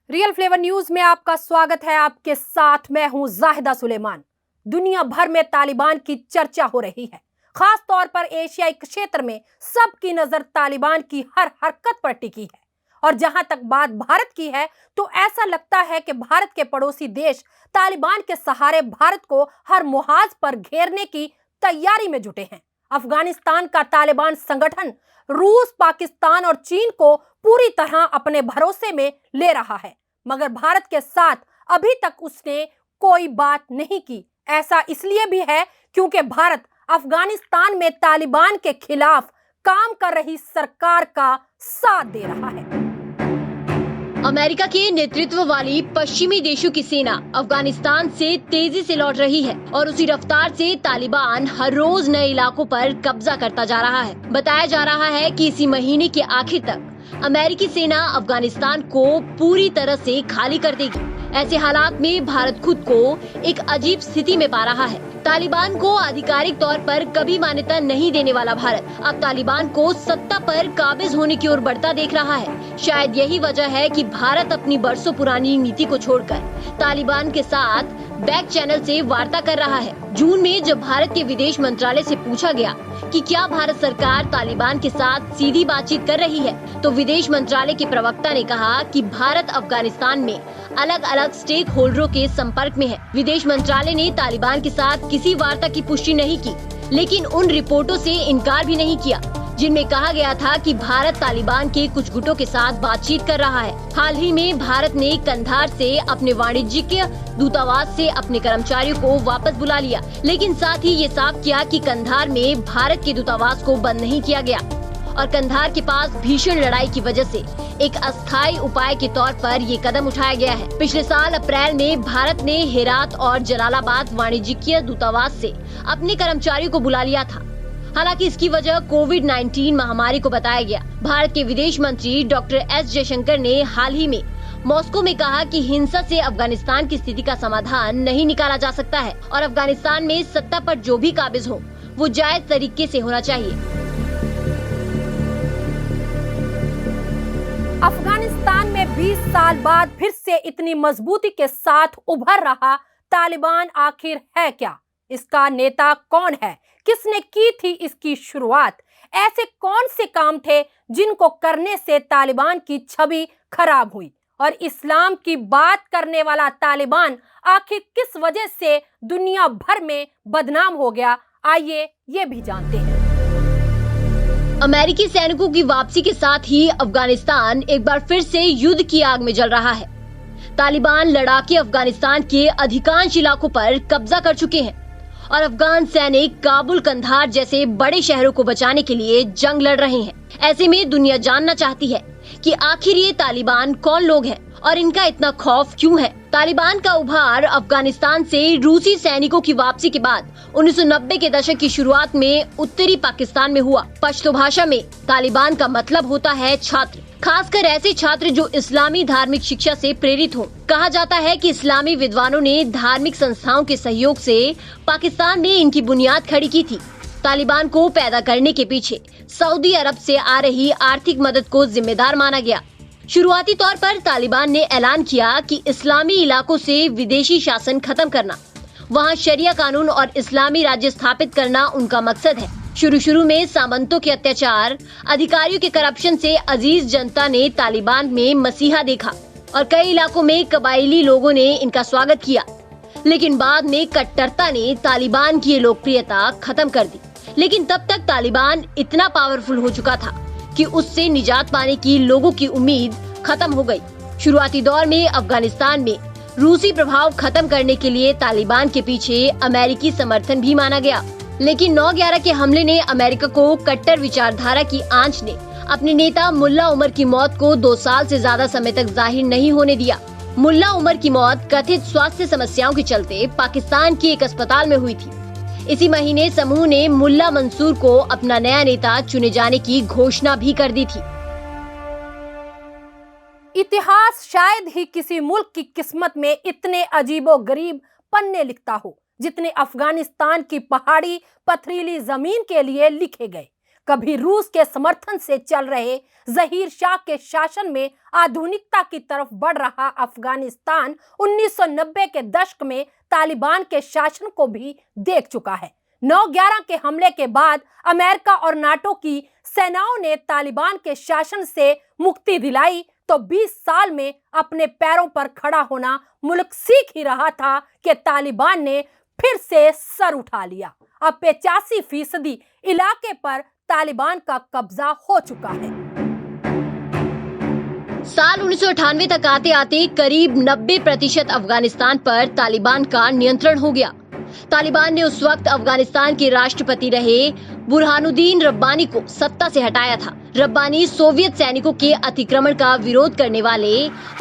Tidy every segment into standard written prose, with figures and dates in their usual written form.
Real flavour news में आपका स्वागत है। आपके साथ मैं हूं जाहिदा सुलेमान। दुनिया भर में तालिबान की चर्चा हो रही है। खास तौर पर एशियाई क्षेत्र में सबकी नजर तालिबान की हर हरकत पर टिकी है। और जहां तक बात भारत की है तो ऐसा लगता है कि भारत के पड़ोसी देश तालिबान के सहारे भारत को हर मुहाज पर घेरने की तैयारी में जुटे हैं। अफगानिस्तान का तालिबान संगठन रूस, पाकिस्तान और चीन को पूरी तरह अपने भरोसे में ले रहा है, मगर भारत के साथ अभी तक उसने कोई बात नहीं की। ऐसा इसलिए भी है क्योंकि भारत अफगानिस्तान में तालिबान के खिलाफ काम कर रही सरकार का साथ दे रहा है। अमेरिका के नेतृत्व वाली पश्चिमी देशों की सेना अफगानिस्तान से तेजी से लौट रही है और उसी रफ्तार से तालिबान हर रोज नए इलाकों पर कब्जा करता जा रहा है। बताया जा रहा है कि इसी महीने के आखिर तक अमेरिकी सेना अफगानिस्तान को पूरी तरह से खाली कर देगी। ऐसे हालात में भारत खुद को एक अजीब स्थिति में पा रहा है। तालिबान को आधिकारिक तौर पर कभी मान्यता नहीं देने वाला भारत अब तालिबान को सत्ता पर काबिज होने की ओर बढ़ता देख रहा है। शायद यही वजह है कि भारत अपनी बरसों पुरानी नीति को छोड़कर तालिबान के साथ बैक चैनल से वार्ता कर रहा है। जून में जब भारत के विदेश मंत्रालय से पूछा गया कि क्या भारत सरकार तालिबान के साथ सीधी बातचीत कर रही है, तो विदेश मंत्रालय के प्रवक्ता ने कहा कि भारत अफगानिस्तान में अलग अलग स्टेक होल्डरों के संपर्क में है। विदेश मंत्रालय ने तालिबान के साथ किसी वार्ता की पुष्टि नहीं की, लेकिन उन रिपोर्टों से इनकार भी नहीं किया जिनमें कहा गया था कि भारत तालिबान के कुछ गुटों के साथ बातचीत कर रहा है। हाल ही में भारत ने कंधार से अपने वाणिज्यिक दूतावास से अपने कर्मचारियों को वापस बुला लिया, लेकिन साथ ही ये साफ किया कि कंधार में भारत के दूतावास को बंद नहीं किया गया और कंधार के पास भीषण लड़ाई की वजह से एक अस्थायी उपाय के तौर पर ये कदम उठाया गया है। पिछले साल अप्रैल में भारत ने हेरात और जलालाबाद वाणिज्यिक दूतावास से अपने कर्मचारियों को बुला लिया था। हालांकि इसकी वजह कोविड-19 महामारी को बताया गया। भारत के विदेश मंत्री डॉक्टर एस जयशंकर ने हाल ही में मॉस्को में कहा कि हिंसा से अफगानिस्तान की स्थिति का समाधान नहीं निकाला जा सकता है और अफगानिस्तान में सत्ता पर जो भी काबिज हो वो जायज तरीके से होना चाहिए। अफगानिस्तान में 20 साल बाद फिर से इतनी मजबूती के साथ उभर रहा तालिबान आखिर है क्या? इसका नेता कौन है? किसने की थी इसकी शुरुआत? ऐसे कौन से काम थे जिनको करने से तालिबान की छवि खराब हुई? और इस्लाम की बात करने वाला तालिबान आखिर किस वजह से दुनिया भर में बदनाम हो गया? आइए ये भी जानते हैं। अमेरिकी सैनिकों की वापसी के साथ ही अफगानिस्तान एक बार फिर से युद्ध की आग में जल रहा है। तालिबान लड़ाके अफगानिस्तान के अधिकांश इलाकों पर कब्जा कर चुके हैं और अफगान सैनिक काबुल, कंधार जैसे बड़े शहरों को बचाने के लिए जंग लड़ रहे हैं। ऐसे में दुनिया जानना चाहती है कि आखिर ये तालिबान कौन लोग हैं और इनका इतना खौफ क्यों है। तालिबान का उभार अफगानिस्तान से रूसी सैनिकों की वापसी के बाद 1990 के दशक की शुरुआत में उत्तरी पाकिस्तान में हुआ। पश्तो भाषा में तालिबान का मतलब होता है छात्र, खासकर ऐसे छात्र जो इस्लामी धार्मिक शिक्षा से प्रेरित हों। कहा जाता है कि इस्लामी विद्वानों ने धार्मिक संस्थाओं के सहयोग से पाकिस्तान में इनकी बुनियाद खड़ी की थी। तालिबान को पैदा करने के पीछे सऊदी अरब से आ रही आर्थिक मदद को जिम्मेदार माना गया। शुरुआती तौर पर तालिबान ने ऐलान किया कि इस्लामी इलाकों से विदेशी शासन खत्म करना, वहां शरिया कानून और इस्लामी राज्य स्थापित करना उनका मकसद है। शुरू में सामंतों के अत्याचार, अधिकारियों के करप्शन से अजीज जनता ने तालिबान में मसीहा देखा और कई इलाकों में कबायली लोगों ने इनका स्वागत किया, लेकिन बाद में कट्टरता ने तालिबान की लोकप्रियता खत्म कर दी। लेकिन तब तक तालिबान इतना पावरफुल हो चुका था कि उससे निजात पाने की लोगों की उम्मीद खत्म हो गई। शुरुआती दौर में अफगानिस्तान में रूसी प्रभाव खत्म करने के लिए तालिबान के पीछे अमेरिकी समर्थन भी माना गया, लेकिन 9/11 के हमले ने अमेरिका को कट्टर विचारधारा की आंच ने अपने नेता मुल्ला उमर की मौत को 2 साल से ज्यादा समय तक जाहिर नहीं होने दिया। मुल्ला उमर की मौत कथित स्वास्थ्य समस्याओं के चलते पाकिस्तान के एक अस्पताल में हुई थी। इसी महीने समूह ने मुल्ला मंसूर को अपना नया नेता चुने जाने की घोषणा भी कर दी थी। इतिहास शायद ही किसी मुल्क की किस्मत में इतने अजीबोगरीब पन्ने लिखता हो जितने अफगानिस्तान की पहाड़ी पथरीली जमीन के लिए लिखे गए। कभी रूस के समर्थन से चल रहे जहीर शाह के शासन में आधुनिकता की तरफ बढ़ रहा अफगानिस्तान 1990 के दशक में तालिबान के शासन को भी देख चुका है। 9/11 के हमले के बाद अमेरिका और नाटो की सेनाओं ने तालिबान के शासन से मुक्ति दिलाई तो 20 साल में अपने पैरों पर खड़ा होना मुल्क सीख ही रहा था कि तालिबान ने फिर से सर उठा लिया। अब 85% इलाके पर तालिबान का कब्जा हो चुका है। साल 1998 तक आते आते करीब 90% अफगानिस्तान पर तालिबान का नियंत्रण हो गया। तालिबान ने उस वक्त अफगानिस्तान के राष्ट्रपति रहे बुरहानुद्दीन रब्बानी को सत्ता से हटाया था। रब्बानी सोवियत सैनिकों के अतिक्रमण का विरोध करने वाले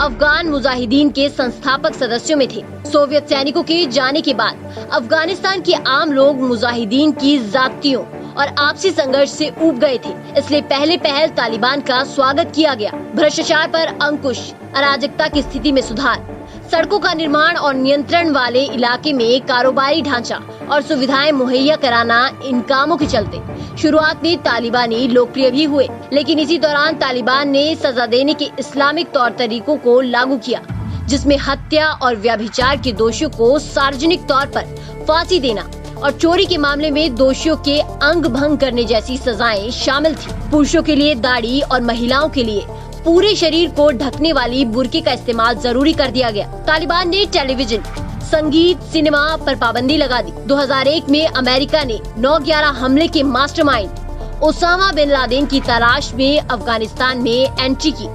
अफगान मुजाहिदीन के संस्थापक सदस्यों में थे। सोवियत सैनिकों के जाने के बाद अफगानिस्तान के आम लोग मुजाहिदीन की जातियों और आपसी संघर्ष से ऊब गए थे, इसलिए पहले पहल तालिबान का स्वागत किया गया। भ्रष्टाचार पर अंकुश, अराजकता की स्थिति में सुधार, सड़कों का निर्माण और नियंत्रण वाले इलाके में कारोबारी ढांचा और सुविधाएं मुहैया कराना, इन कामों के चलते शुरुआत में तालिबानी लोकप्रिय भी हुए। लेकिन इसी दौरान तालिबान ने सजा देने के इस्लामिक तौर तरीकों को लागू किया, जिसमें हत्या और व्यभिचार के दोषियों को सार्वजनिक तौर पर फांसी देना और चोरी के मामले में दोषियों के अंग भंग करने जैसी सजाएं शामिल थी। पुरुषों के लिए दाढ़ी और महिलाओं के लिए पूरे शरीर को ढकने वाली बुर्के का इस्तेमाल जरूरी कर दिया गया। तालिबान ने टेलीविजन, संगीत, सिनेमा पर पाबंदी लगा दी। 2001 में अमेरिका ने 9/11 हमले के मास्टरमाइंड ओसामा बिन लादेन की तलाश में अफगानिस्तान में एंट्री की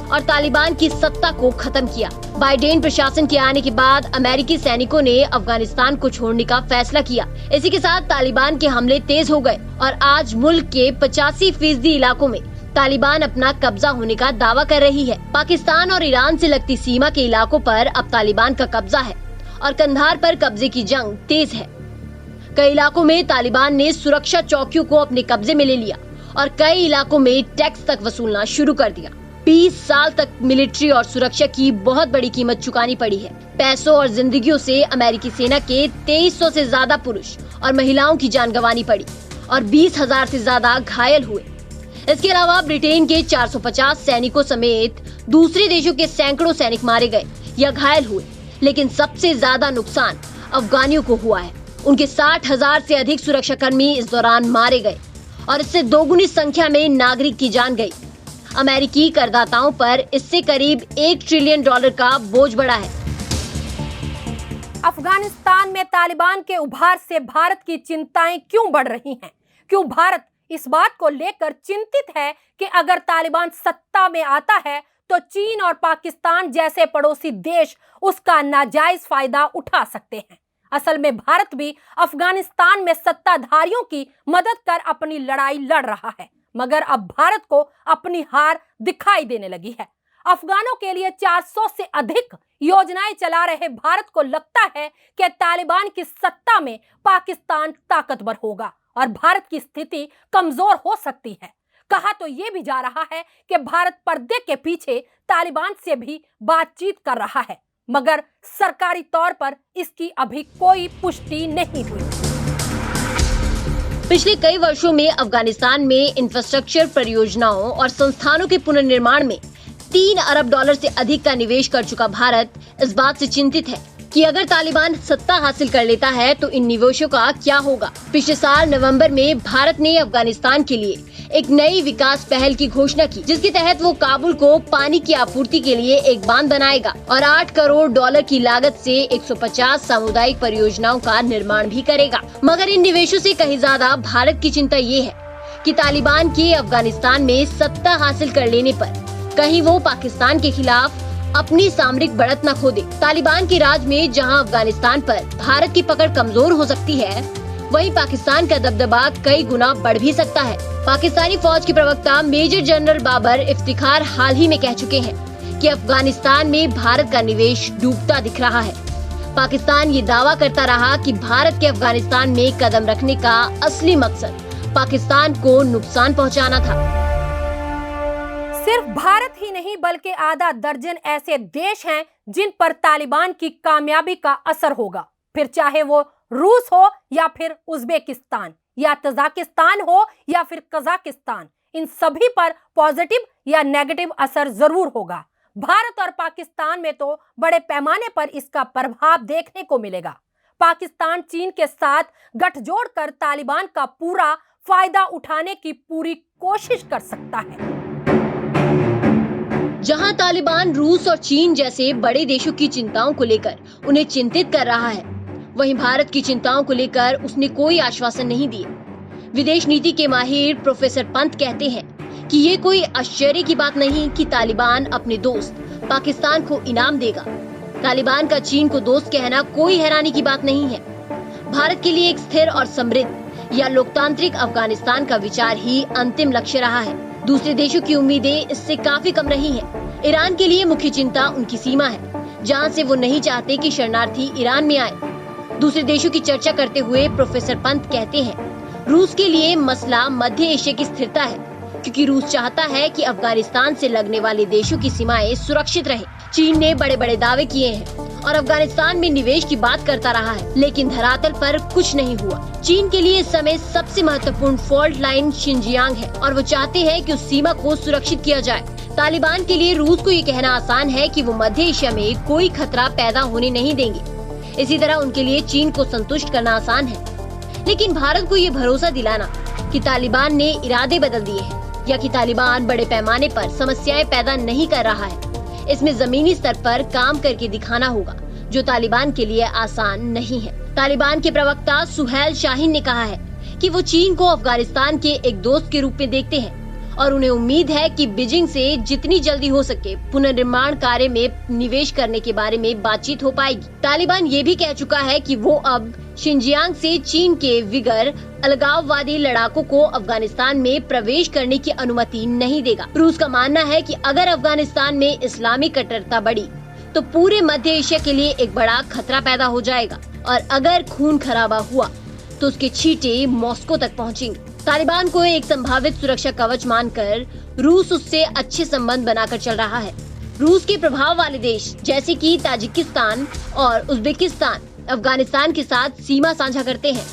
और तालिबान की सत्ता को खत्म किया। बाइडेन प्रशासन के आने के बाद अमेरिकी सैनिकों ने अफगानिस्तान को छोड़ने का फैसला किया। इसी के साथ तालिबान के हमले तेज हो गए और आज मुल्क के 85% इलाकों में तालिबान अपना कब्जा होने का दावा कर रही है। पाकिस्तान और ईरान से लगती सीमा के इलाकों पर अब तालिबान का कब्जा है और कंधार पर कब्जे की जंग तेज है। कई इलाकों में तालिबान ने सुरक्षा चौकियों को अपने कब्जे में ले लिया और कई इलाकों में टैक्स तक वसूलना शुरू कर दिया। 20 साल तक मिलिट्री और सुरक्षा की बहुत बड़ी कीमत चुकानी पड़ी है। पैसों और जिंदगियों से अमेरिकी सेना के 2300 से ज्यादा पुरुष और महिलाओं की जान गंवानी पड़ी और 20,000 से ज्यादा घायल हुए। इसके अलावा ब्रिटेन के 450 सैनिकों समेत दूसरे देशों के सैकड़ों सैनिक मारे गए या घायल हुए। लेकिन सबसे ज्यादा नुकसान अफगानियों को हुआ है। उनके 60,000 से अधिक सुरक्षाकर्मी इस दौरान मारे गए और इससे दोगुनी संख्या में नागरिक की जान गई। अमेरिकी करदाताओं पर इससे करीब $1 ट्रिलियन का बोझ बढ़ा है। अफगानिस्तान में तालिबान के उभार से भारत की चिंताएं क्यों बढ़ रही हैं? क्यों भारत इस बात को लेकर चिंतित है कि अगर तालिबान सत्ता में आता है तो चीन और पाकिस्तान जैसे पड़ोसी देश उसका नाजायज फायदा उठा सकते हैं? असल में भारत भी अफगानिस्तान में सत्ताधारियों की मदद कर अपनी लड़ाई लड़ रहा है, मगर अब भारत को अपनी हार दिखाई देने लगी है। अफगानों के लिए 400 से अधिक योजनाएं चला रहे भारत को लगता है कि तालिबान की सत्ता में पाकिस्तान ताकतवर होगा और भारत की स्थिति कमजोर हो सकती है। कहा तो ये भी जा रहा है कि भारत पर्दे के पीछे तालिबान से भी बातचीत कर रहा है, मगर सरकारी तौर पर इसकी अभी कोई पुष्टि नहीं हुई। पिछले कई वर्षों में अफगानिस्तान में इंफ्रास्ट्रक्चर परियोजनाओं और संस्थानों के पुनर्निर्माण में $3 अरब से अधिक का निवेश कर चुका भारत इस बात से चिंतित है कि अगर तालिबान सत्ता हासिल कर लेता है तो इन निवेशों का क्या होगा। पिछले साल नवंबर में भारत ने अफगानिस्तान के लिए एक नई विकास पहल की घोषणा की, जिसके तहत वो काबुल को पानी की आपूर्ति के लिए एक बांध बनाएगा और $8 करोड़ की लागत से 150 सामुदायिक परियोजनाओं का निर्माण भी करेगा। मगर इन निवेशों से कहीं ज्यादा भारत की चिंता ये है कि तालिबान के अफगानिस्तान में सत्ता हासिल कर लेने पर कहीं वो पाकिस्तान के खिलाफ अपनी सामरिक बढ़त न खो दे। तालिबान के राज में जहां अफगानिस्तान पर भारत की पकड़ कमजोर हो सकती है, वहीं पाकिस्तान का दबदबा कई गुना बढ़ भी सकता है। पाकिस्तानी फौज के प्रवक्ता मेजर जनरल बाबर इफ्तिखार हाल ही में कह चुके हैं कि अफगानिस्तान में भारत का निवेश डूबता दिख रहा है। पाकिस्तान ये दावा करता रहा कि भारत के अफगानिस्तान में कदम रखने का असली मकसद पाकिस्तान को नुकसान पहुंचाना था। सिर्फ भारत ही नहीं बल्कि आधा दर्जन ऐसे देश हैं जिन पर तालिबान की कामयाबी का असर होगा, फिर चाहे वो रूस हो या फिर उज्बेकिस्तान या तजाकिस्तान हो या फिर कजाकिस्तान, इन सभी पर पॉजिटिव या नेगेटिव असर जरूर होगा। भारत और पाकिस्तान में तो बड़े पैमाने पर इसका प्रभाव देखने को मिलेगा। पाकिस्तान चीन के साथ गठजोड़ कर तालिबान का पूरा फायदा उठाने की पूरी कोशिश कर सकता है। जहां तालिबान रूस और चीन जैसे बड़े देशों की चिंताओं को लेकर उन्हें चिंतित कर रहा है, वहीं भारत की चिंताओं को लेकर उसने कोई आश्वासन नहीं दिए। विदेश नीति के माहिर प्रोफेसर पंत कहते हैं कि ये कोई आश्चर्य की बात नहीं कि तालिबान अपने दोस्त पाकिस्तान को इनाम देगा। तालिबान का चीन को दोस्त कहना कोई हैरानी की बात नहीं है। भारत के लिए एक स्थिर और समृद्ध या लोकतांत्रिक अफगानिस्तान का विचार ही अंतिम लक्ष्य रहा है। दूसरे देशों की उम्मीदें इससे काफी कम रही हैं। ईरान के लिए मुख्य चिंता उनकी सीमा है, जहां से वो नहीं चाहते कि शरणार्थी ईरान में आए। दूसरे देशों की चर्चा करते हुए प्रोफेसर पंत कहते हैं, रूस के लिए मसला मध्य एशिया की स्थिरता है, क्योंकि रूस चाहता है कि अफगानिस्तान से लगने वाले देशों की सीमाएं सुरक्षित रहे। चीन ने बड़े बड़े दावे किए हैं और अफगानिस्तान में निवेश की बात करता रहा है, लेकिन धरातल पर कुछ नहीं हुआ। चीन के लिए इस समय सबसे महत्वपूर्ण फॉल्ट लाइन शिनजियांग है और वो चाहते हैं कि उस सीमा को सुरक्षित किया जाए। तालिबान के लिए रूस को ये कहना आसान है कि वो मध्य एशिया में कोई खतरा पैदा होने नहीं देंगे। इसी तरह उनके लिए चीन को संतुष्ट करना आसान है, लेकिन भारत को ये भरोसा दिलाना कि तालिबान ने इरादे बदल दिए हैं या कि तालिबान बड़े पैमाने पर समस्याएं पैदा नहीं कर रहा है, इसमें जमीनी स्तर पर काम करके दिखाना होगा, जो तालिबान के लिए आसान नहीं है। तालिबान के प्रवक्ता सुहैल शाहीन ने कहा है कि वो चीन को अफगानिस्तान के एक दोस्त के रूप में देखते हैं और उन्हें उम्मीद है कि बीजिंग से जितनी जल्दी हो सके पुनर्निर्माण कार्य में निवेश करने के बारे में बातचीत हो पाएगी। तालिबान ये भी कह चुका है कि वो अब शिनजियांग से चीन के विगर अलगाववादी लड़ाकों को अफगानिस्तान में प्रवेश करने की अनुमति नहीं देगा। रूस का मानना है कि अगर अफगानिस्तान में इस्लामी कट्टरता बढ़ी तो पूरे मध्य एशिया के लिए एक बड़ा खतरा पैदा हो जाएगा और अगर खून खराबा हुआ तो उसके छींटे मॉस्को तक पहुंचेंगे। तालिबान को एक संभावित सुरक्षा कवच मानकर रूस उससे अच्छे संबंध बनाकर चल रहा है। रूस के प्रभाव वाले देश जैसे कि ताजिकिस्तान और उज्बेकिस्तान अफगानिस्तान के साथ सीमा साझा करते हैं।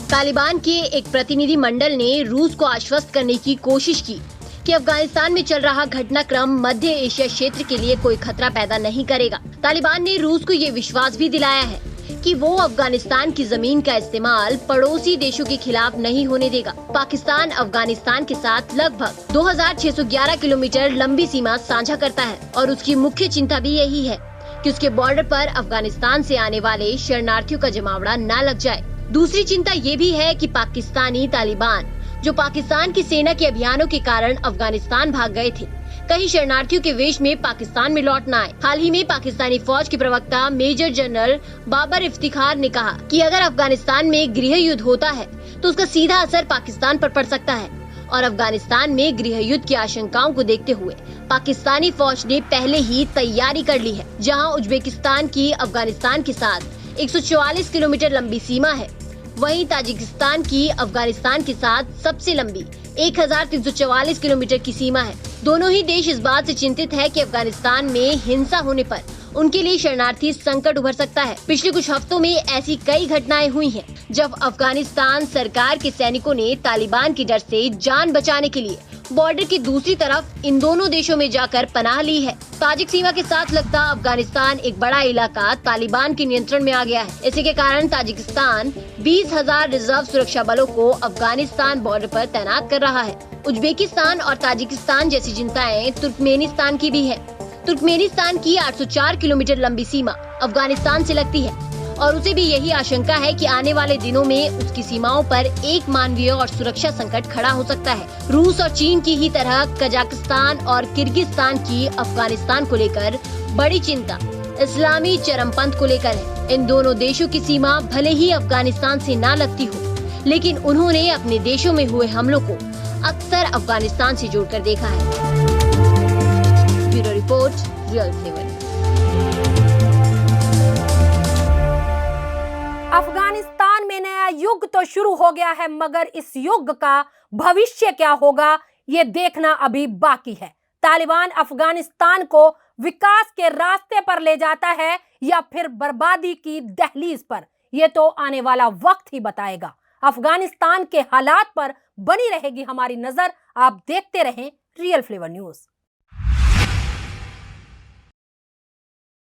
तालिबान के एक प्रतिनिधि मंडल ने रूस को आश्वस्त करने की कोशिश की कि अफगानिस्तान में चल रहा घटनाक्रम मध्य एशिया क्षेत्र के लिए कोई खतरा पैदा नहीं करेगा। तालिबान ने रूस को ये विश्वास भी दिलाया है कि वो अफगानिस्तान की जमीन का इस्तेमाल पड़ोसी देशों के खिलाफ नहीं होने देगा। पाकिस्तान अफगानिस्तान के साथ लगभग 2611 किलोमीटर लंबी सीमा साझा करता है और उसकी मुख्य चिंता भी यही है कि उसके बॉर्डर पर अफगानिस्तान से आने वाले शरणार्थियों का जमावड़ा न लग जाए। दूसरी चिंता ये भी है कि पाकिस्तानी तालिबान जो पाकिस्तान की सेना के अभियानों के कारण अफगानिस्तान भाग गए थे, कहीं शरणार्थियों के वेश में पाकिस्तान में लौट न आए। हाल ही में पाकिस्तानी फौज के प्रवक्ता मेजर जनरल बाबर इफ्तिखार ने कहा कि अगर अफगानिस्तान में गृह युद्ध होता है तो उसका सीधा असर पाकिस्तान पर पड़ सकता है और अफगानिस्तान में गृह युद्ध की आशंकाओं को देखते हुए पाकिस्तानी फौज ने पहले ही तैयारी कर ली है। जहां उज्बेकिस्तान की अफगानिस्तान के साथ 144 किलोमीटर लंबी सीमा है, वहीं ताजिकिस्तान की अफगानिस्तान के साथ सबसे लंबी 1344 किलोमीटर की सीमा है। दोनों ही देश इस बात से चिंतित है कि अफगानिस्तान में हिंसा होने पर उनके लिए शरणार्थी संकट उभर सकता है। पिछले कुछ हफ्तों में ऐसी कई घटनाएं हुई हैं, जब अफगानिस्तान सरकार के सैनिकों ने तालिबान के डर से जान बचाने के लिए बॉर्डर की दूसरी तरफ इन दोनों देशों में जाकर पनाह ली है। ताजिक सीमा के साथ लगता अफगानिस्तान एक बड़ा इलाका तालिबान के नियंत्रण में आ गया है। इसी के कारण ताजिकिस्तान 20,000 रिजर्व सुरक्षा बलों को अफगानिस्तान बॉर्डर पर तैनात कर रहा है। उज्बेकिस्तान और ताजिकिस्तान जैसी चिंताएं तुर्कमेनिस्तान की भी है। तुर्कमेनिस्तान की 804 किलोमीटर लंबी सीमा अफगानिस्तान से लगती है और उसे भी यही आशंका है कि आने वाले दिनों में उसकी सीमाओं पर एक मानवीय और सुरक्षा संकट खड़ा हो सकता है। रूस और चीन की ही तरह कजाकिस्तान और किर्गिस्तान की अफगानिस्तान को लेकर बड़ी चिंता इस्लामी चरमपंथ को लेकर है। इन दोनों देशों की सीमा भले ही अफगानिस्तान से ना लगती हो, लेकिन उन्होंने अपने देशों में हुए हमलों को अक्सर अफगानिस्तान से जोड़कर देखा है। Bureau report, real 7। अफगानिस्तान में नया युग तो शुरू हो गया है, मगर इस युग का भविष्य क्या होगा ये देखना अभी बाकी है। तालिबान अफगानिस्तान को विकास के रास्ते पर ले जाता है या फिर बर्बादी की दहलीज पर, ये तो आने वाला वक्त ही बताएगा। अफगानिस्तान के हालात पर बनी रहेगी हमारी नजर। आप देखते रहें रियल फ्लेवर न्यूज।